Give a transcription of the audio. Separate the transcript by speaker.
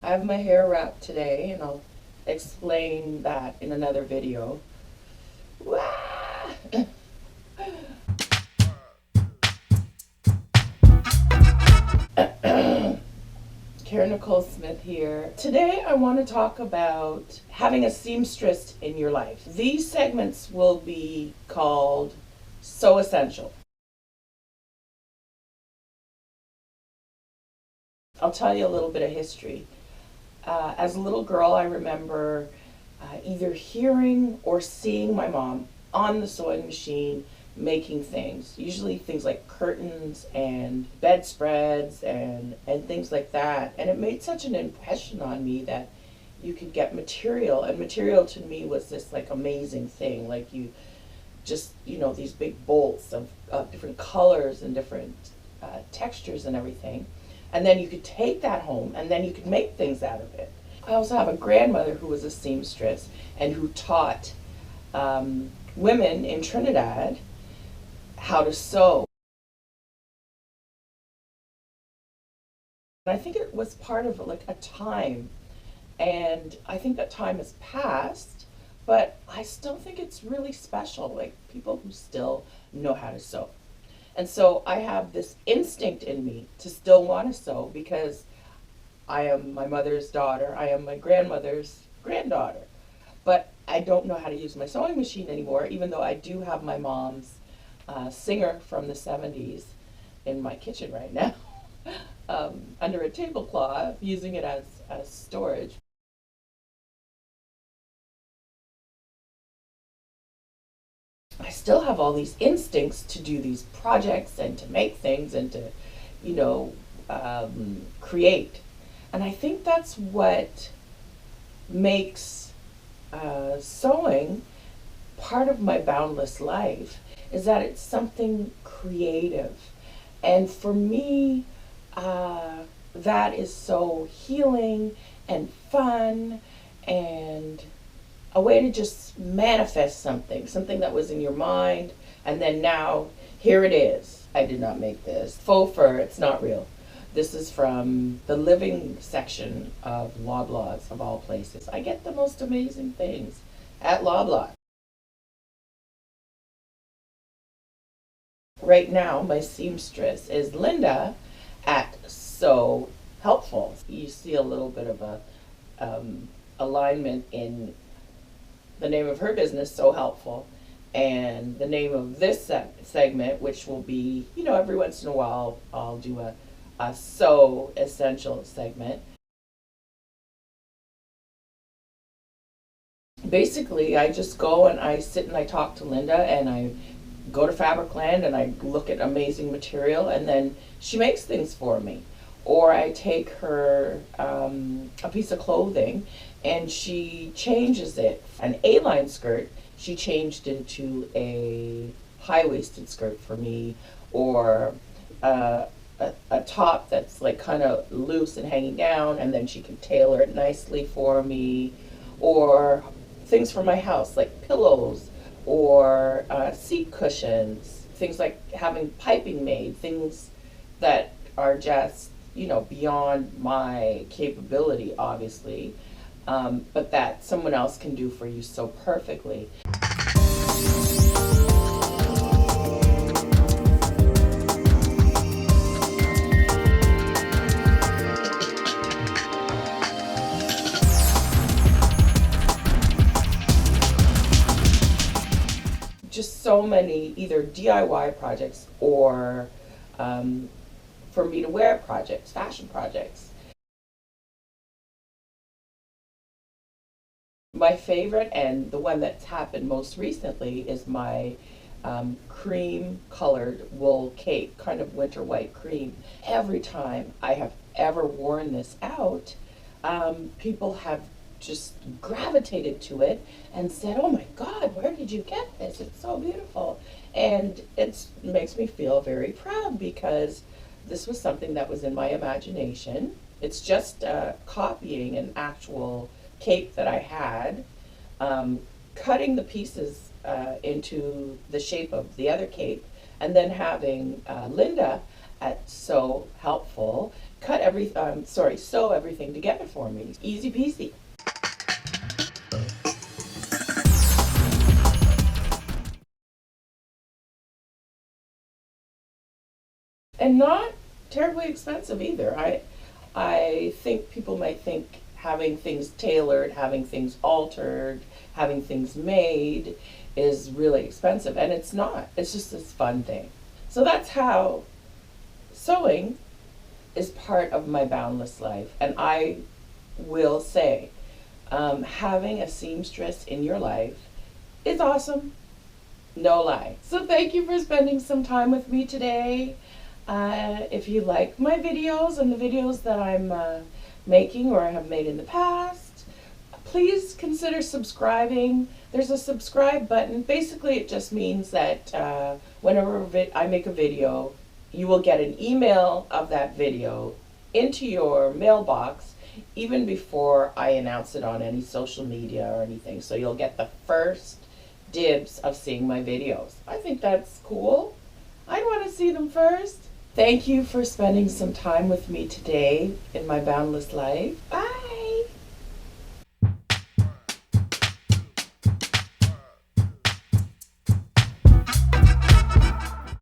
Speaker 1: I have my hair wrapped today, and I'll explain that in another video. Wah! Nicole Smith here. Today I want to talk about having a seamstress in your life. These segments will be called So Essential. I'll tell you a little bit of history. As a little girl, I remember either hearing or seeing my mom on the sewing machine making things, usually things like curtains and bedspreads and things like that. And it made such an impression on me that you could get material, and material to me was this like amazing thing. Like you just, these big bolts of different colors and different textures and everything. And then you could take that home and then you could make things out of it. I also have a grandmother who was a seamstress and who taught women in Trinidad how to sew. And I think it was part of like a time, and I think that time has passed, but I still think it's really special, like people who still know how to sew. And so I have this instinct in me to still want to sew because I am my mother's daughter, I am my grandmother's granddaughter. But I don't know how to use my sewing machine anymore, even though I do have my mom's singer from the 70s in my kitchen right now, under a tablecloth, using it as storage. I still have all these instincts to do these projects and to make things and to, create. And I think that's what makes sewing part of my boundless life, is that it's something creative. And for me, that is so healing and fun and a way to just manifest something that was in your mind, and then now here it is. I did not make this. Faux fur, it's not real. This is from the living section of Loblaws, of all places. I get the most amazing things at Loblaw. Right now, my seamstress is Linda at So Helpful. You see a little bit of a alignment in the name of her business, So Helpful, and the name of this segment, which will be, every once in a while I'll do a So Essential segment. Basically, I just go and I sit and I talk to Linda, and I go to Fabricland and I look at amazing material, and then she makes things for me. Or I take her a piece of clothing and she changes it. An A-line skirt, she changed into a high-waisted skirt for me, or a top that's like kind of loose and hanging down, and then she can tailor it nicely for me. Or things for my house, like pillows or seat cushions, things like having piping made, things that are just, beyond my capability, obviously, but that someone else can do for you so perfectly. Just so many either DIY projects or for me to wear projects, fashion projects. My favorite, and the one that's happened most recently, is my cream colored wool cape, kind of winter white cream. Every time I have ever worn this out, people have just gravitated to it and said, "Oh my God, where did you get this? It's so beautiful." And it makes me feel very proud because this was something that was in my imagination. It's just copying an actual cape that I had, cutting the pieces into the shape of the other cape, and then having Linda at So Helpful sew everything together for me. Easy peasy. And not terribly expensive either. I think people might think having things tailored, having things altered, having things made is really expensive, and it's not. It's just this fun thing. So that's how sewing is part of my boundless life. And I will say, having a seamstress in your life is awesome. No lie. So thank you for spending some time with me today. If you like my videos and the videos that I'm making or have made in the past, please consider subscribing. There's a subscribe button. Basically, it just means that whenever I make a video, you will get an email of that video into your mailbox even before I announce it on any social media or anything. So you'll get the first dibs of seeing my videos. I think that's cool. I want to see them first. Thank you for spending some time with me today in my boundless life. Bye.